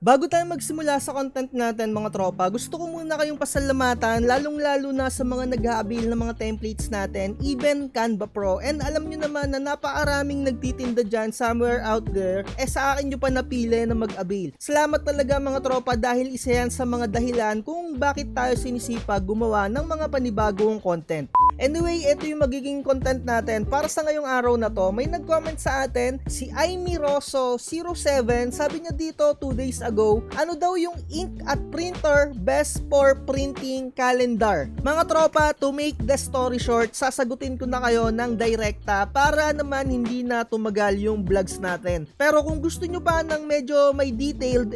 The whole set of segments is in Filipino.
Bago tayo magsimula sa content natin mga tropa, gusto ko muna kayong pasalamatan lalong-lalo na sa mga nag-aabil ng mga templates natin, even Canva Pro. And alam nyo naman na napakaraming nagtitinda dyan somewhere out there, sa akin nyo pa napili na mag-abil. Salamat talaga mga tropa dahil isa yan sa mga dahilan kung bakit tayo sinisipag gumawa ng mga panibagong content. Anyway, ito yung magiging content natin. Para sa ngayong araw na to, may nag-comment sa atin, si Aimee Rosso 07, sabi niya dito 2 days ago, ano daw yung ink at printer best for printing calendar. Mga tropa, to make the story short, sasagutin ko na kayo ng direkta para naman hindi na tumagal yung vlogs natin. Pero kung gusto nyo pa ng medyo may detailed,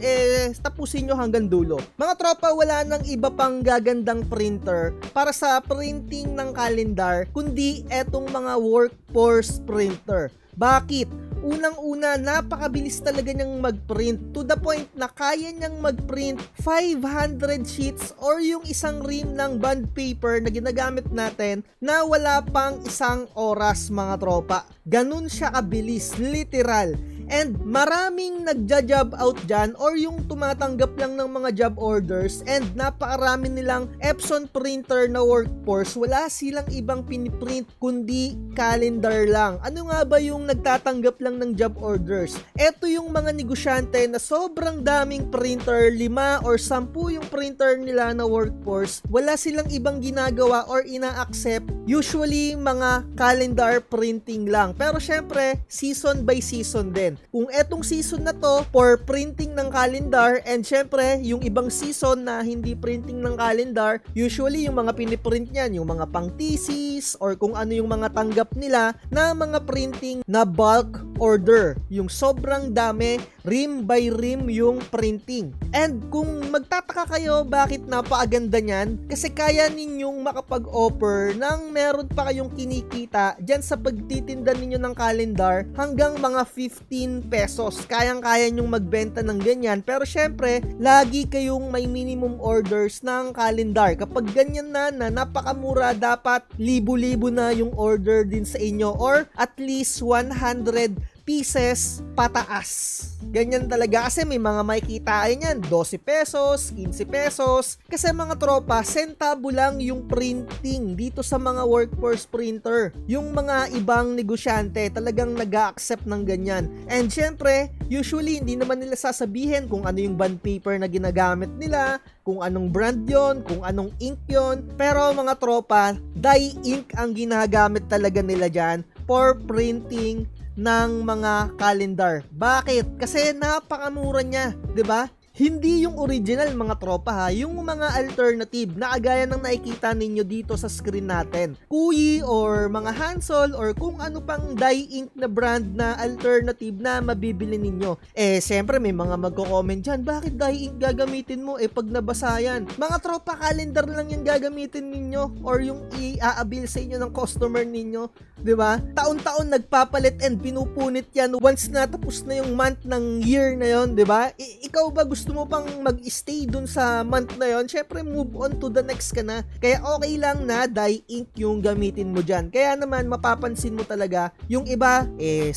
tapusin nyo hanggang dulo. Mga tropa, wala nang iba pang gagandang printer para sa printing ng calendar, kundi etong mga workforce printer. Bakit? Unang-una, napakabilis talaga niyang mag-print to the point na kaya niyang mag-print 500 sheets or yung isang ream ng bond paper na ginagamit natin na wala pang isang oras mga tropa. Ganun siya kabilis, literal. And maraming nagja-job out dyan or yung tumatanggap lang ng mga job orders and napakarami nilang Epson printer na workforce. Wala silang ibang piniprint kundi calendar lang. Ano nga ba yung nagtatanggap lang ng job orders? Ito yung mga negosyante na sobrang daming printer, 5 or 10 yung printer nila na workforce. Wala silang ibang ginagawa or ina-accept. Usually mga calendar printing lang. Pero syempre, season by season din. Kung etong season na to for printing ng calendar and syempre yung ibang season na hindi printing ng calendar, usually yung mga piniprint niyan, yung mga pang thesis or kung ano yung mga tanggap nila na mga printing na bulk order. Yung sobrang dami, ream by ream yung printing. And kung magtataka kayo bakit napakaganda niyan, kasi kaya ninyong makapag-offer ng meron pa kayong kinikita dyan sa pagtitinda ninyo ng calendar hanggang mga 15 pesos. Kayang-kaya nyong magbenta ng ganyan. Pero syempre, lagi kayong may minimum orders ng calendar. Kapag ganyan na napakamura, dapat libo-libo na yung order din sa inyo or at least 100 pieces pataas. Ganyan talaga kasi may mga makikita niyan 12 pesos, 15 pesos. Kasi mga tropa, sentabo lang yung printing dito sa mga workforce printer. Yung mga ibang negosyante talagang nag-a-accept ng ganyan. And syempre, usually hindi naman nila sasabihin kung ano yung bond paper na ginagamit nila, kung anong brand yon, kung anong ink yon. Pero mga tropa, dye ink ang ginagamit talaga nila dyan for printing ng mga calendar. Bakit? Kasi napakamura niya, 'di ba? Hindi yung original mga tropa ha, yung mga alternative na agaya ng nakikita ninyo dito sa screen natin. Kuyi or mga Hansol or kung ano pang dye ink na brand na alternative na mabibili ninyo. Siyempre may mga magko-comment dyan, bakit dye ink gagamitin mo? Pag nabasa yan. Mga tropa, calendar lang yung gagamitin ninyo or yung i-aabil sa inyo ng customer ninyo. 'Di ba? Taon-taon nagpapalit and pinupunit yan once na tapos na yung month ng year na yon, 'di ba? Ikaw ba gusto mo pang mag-stay dun sa month na yon? Syempre move on to the next ka na. Kaya okay lang na dye ink yung gamitin mo dyan. Kaya naman mapapansin mo talaga yung iba 10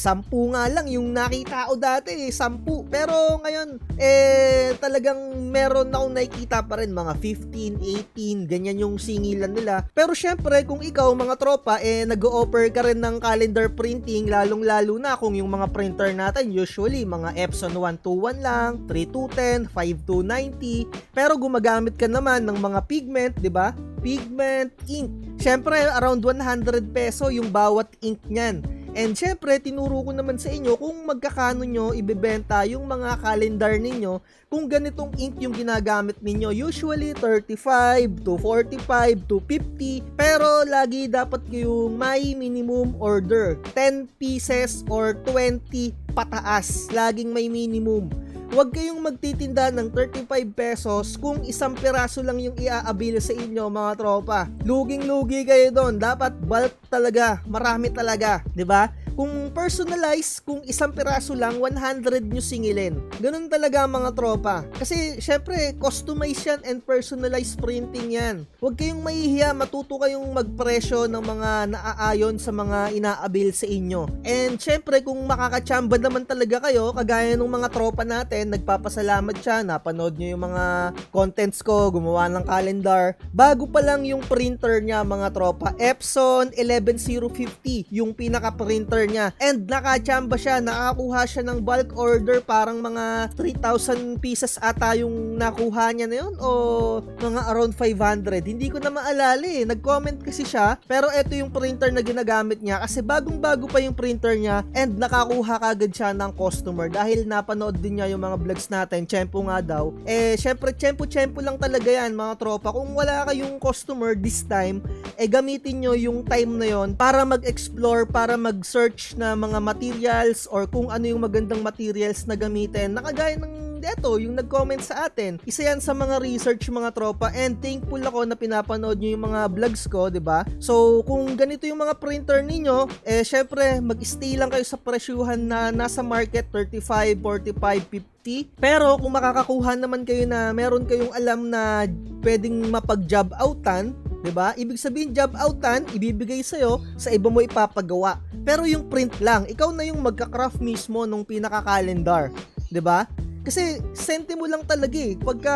nga lang yung nakita ko dati 10. Pero ngayon talagang meron akong nakikita pa rin mga 15, 18 ganyan yung singilan nila. Pero syempre kung ikaw mga tropa nag-o-offer ka rin ng calendar printing, lalong-lalo na kung yung mga printer natin usually mga Epson 121 lang, 3210, 5290, pero gumagamit ka naman ng mga pigment, 'di ba? Pigment ink. Syempre around 100 peso yung bawat ink niyan. And syempre, tinuro ko naman sa inyo kung magkakano nyo ibebenta yung mga calendar ninyo kung ganitong ink yung ginagamit ninyo. Usually, 35 to 45 to 50. Pero lagi dapat kayong may minimum order. 10 pieces or 20 pataas. Laging may minimum. Huwag kayong magtitinda ng 35 pesos kung isang piraso lang yung i-aabil sa inyo mga tropa. Luging-lugi kayo doon. Dapat bulk talaga. Marami talaga. 'Di ba? Kung personalize, kung isang piraso lang, 100 nyo singilin. Ganun talaga mga tropa. Kasi syempre, customize yan and personalized printing yan. Huwag kayong mahihiya, matuto kayong magpresyo ng mga naaayon sa mga inaabil sa inyo. And syempre, kung makakachamba naman talaga kayo, kagaya ng mga tropa natin, nagpapasalamat siya, napanood nyo yung mga contents ko, gumawa ng calendar. Bago pa lang yung printer niya mga tropa, Epson 11050, yung pinaka-printer niya. And nakachamba siya, nakakuha siya ng bulk order, parang mga 3,000 pieces ata yung nakuha niya na yun, o mga around 500. Hindi ko na maalala eh. Nag-comment kasi siya, pero ito yung printer na ginagamit niya kasi bagong-bago pa yung printer niya and nakakuha kagad siya ng customer dahil napanood din niya yung mga vlogs natin. Tiyempo nga daw. Syempre, tiyempo lang talaga yan mga tropa. Kung wala kayong customer this time, gamitin nyo yung time na yon para mag-explore, para mag-search na mga materials or kung ano yung magandang materials na gamitin. Nakagaya ng eto, yung nag-comment sa atin. Isa yan sa mga research mga tropa and thankful ako na pinapanood nyo yung mga vlogs ko, 'di ba? So, kung ganito yung mga printer ninyo, syempre, mag-stay lang kayo sa presyuhan na nasa market 35, 45, 50. Pero kung makakakuha naman kayo na meron kayong alam na pwedeng mapag-job outan, 'di ba? Ibig sabihin job outan, ibibigay sa'yo, sa iba mo ipapagawa. Pero yung print lang, ikaw na yung magka-craft mismo nung pinaka-calendar, 'di ba? Kasi sente mo lang talaga eh. Pagka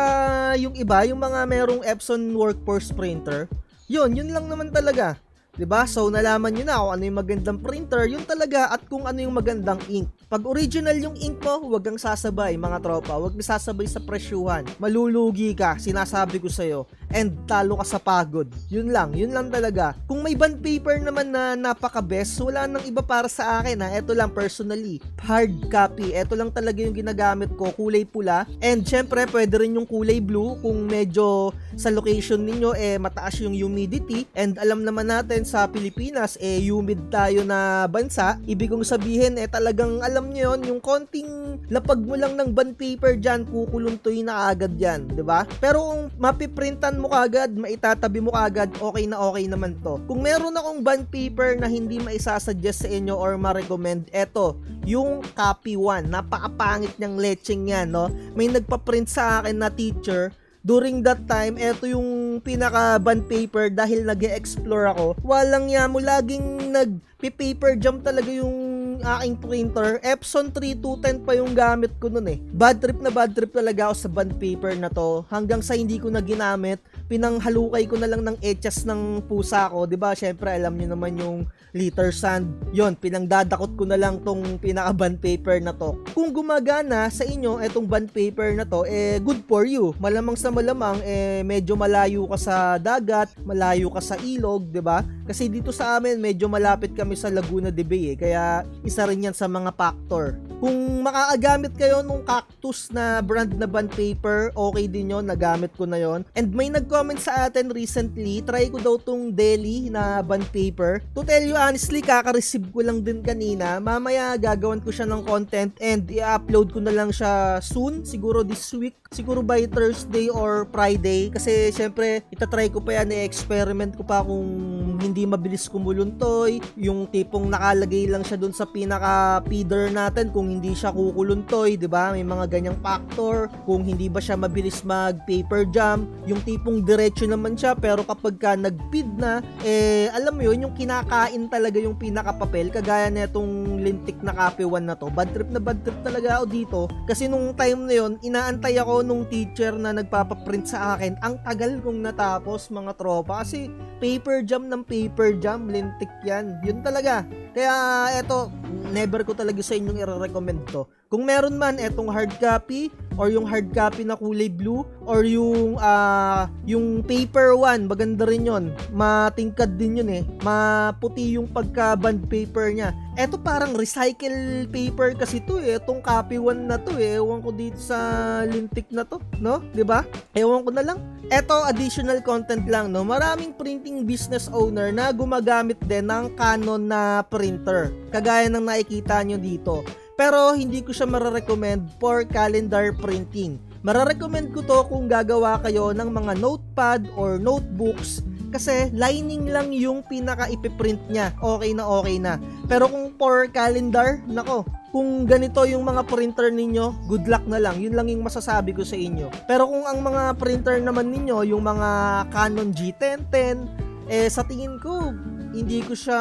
yung iba, yung mga merong Epson Workforce printer, yun lang naman talaga. 'Di ba? So nalaman niyo na kung ano yung magandang printer, yun talaga, at kung ano yung magandang ink. Pag original yung ink mo, huwag kang sasabay mga tropa. Huwag kang sasabay sa presyuhan. Malulugi ka, sinasabi ko sa'yo. And talo ka sa pagod. Yun lang talaga. Kung may bond paper naman na napaka-best, wala nang iba para sa akin ha. Ito lang personally. Hard copy. Ito lang talaga yung ginagamit ko. Kulay pula. And syempre, pwede rin yung kulay blue kung medyo sa location ninyo mataas yung humidity. And alam naman natin sa Pilipinas, humid tayo na bansa. Ibig kong sabihin, talagang alam nyo yun, yung konting lapag mo lang ng bond paper dyan, kukuluntoy na agad yan, 'di ba? Pero kung mapiprintan mo kagad, maitatabi mo kagad, okay naman to. Kung meron akong bond paper na hindi maisasuggest sa inyo or ma-recommend, eto, yung Copy One. Napakapangit niyang lecheng yan, no? May nagpa-print sa akin na teacher. During that time, eto yung pinaka-bond paper dahil nag-e-explore ako. Walang yamo, laging nag-paper jam talaga yung aking printer. Epson 3210 pa yung gamit ko nun eh. Bad trip talaga ako sa bond paper na to. Hanggang sa hindi ko na ginamit, pinanghalukay ko na lang ng etchas ng pusa ko. 'Di ba? Syempre, alam niyo naman yung liter sand. Yon, pinangdadakot ko na lang tong pinaka-bond paper na to. Kung gumagana sa inyo etong bond paper na to, good for you. Malamang sa malamang, medyo malayo ka sa dagat, malayo ka sa ilog, 'di ba? Kasi dito sa amin, medyo malapit kami sa Laguna de Bay kaya isa rin yan sa mga factor. Kung makakagamit kayo nung Cactus na brand na bond paper, okay din yun, nagamit ko na yon. And may nag-comment sa atin recently, try ko daw tong Deli na bond paper. To tell you honestly, kaka-receive ko lang din kanina. Mamaya gagawan ko siya ng content and i-upload ko na lang siya soon, siguro this week, siguro by Thursday or Friday. Kasi syempre, itatry ko pa yan, i-experiment ko pa kung hindi mabilis kumuluntoy, yung tipong nakalagay lang siya dun sa pinaka-feeder natin, kung hindi siya kukuluntoy, 'di ba? May mga ganyang factor, kung hindi ba siya mabilis mag-paper jam, yung tipong diretso naman siya pero kapag ka nag-feed na, alam mo yun, yung kinakain talaga yung pinaka-papel, kagaya netong lintik na Copy One na to. Bad trip talaga ako dito kasi nung time na yun, inaantay ako nung teacher na nagpapaprint sa akin. Ang tagal kong natapos mga tropa kasi paper jam ng paper jam, lintik yan. Yun talaga. Kaya eto, never ko talaga sa inyong i-recommend to. Kung meron man etong hard copy or yung hard copy na kulay blue or yung paper one, maganda rin yon. Matingkad din yun maputi yung pagka-bond paper niya. Eto parang recycle paper kasi to etong Copy One na to ewan ko dito sa lintik na to, no? 'Di ba? Ewan ko na lang. Eto additional content lang, no. Maraming printing business owner na gumagamit din ng Canon na printer. Kagaya ng nakikita nyo dito. Pero hindi ko siya mararecommend for calendar printing. Mararecommend ko to kung gagawa kayo ng mga notepad or notebooks kasi lining lang yung pinaka ipiprint niya, okay na. Pero kung for calendar, nako, kung ganito yung mga printer ninyo, good luck na lang. Yun lang yung masasabi ko sa inyo. Pero kung ang mga printer naman ninyo, yung mga Canon G1010, sa tingin ko, hindi ko siya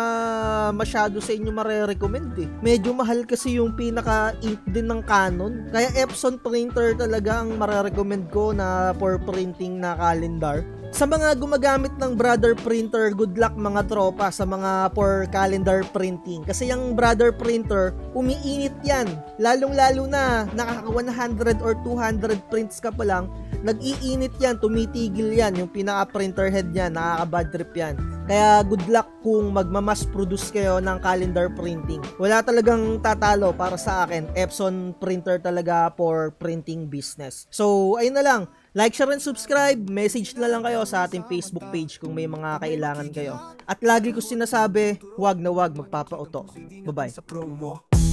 masyado sa inyo mare-recommend eh. Medyo mahal kasi yung pinaka-ink din ng Canon. Kaya Epson printer talaga ang mare-recommend ko na for printing na calendar. Sa mga gumagamit ng brother printer, good luck mga tropa sa mga for calendar printing. Kasi yung brother printer, umiinit yan. Lalong-lalo na nakaka 100 or 200 prints ka pa lang, nag-iinit yan, tumitigil yan, yung pinaka-printer head niya, nakaka-bad trip yan. Kaya good luck kung magmamas produce kayo ng calendar printing. Wala talagang tatalo para sa akin. Epson printer talaga for printing business. So, ayun na lang. Like, share, and subscribe. Message na lang kayo sa ating Facebook page kung may mga kailangan kayo. At lagi ko sinasabi, huwag na huwag magpapauto. Bye-bye.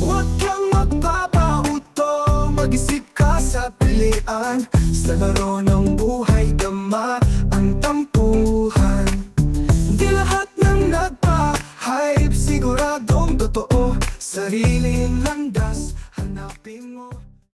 Huwag kang magpapauto, mag-isip ka sa pilian. Sa laro ng buhay, dama ang tampuhan.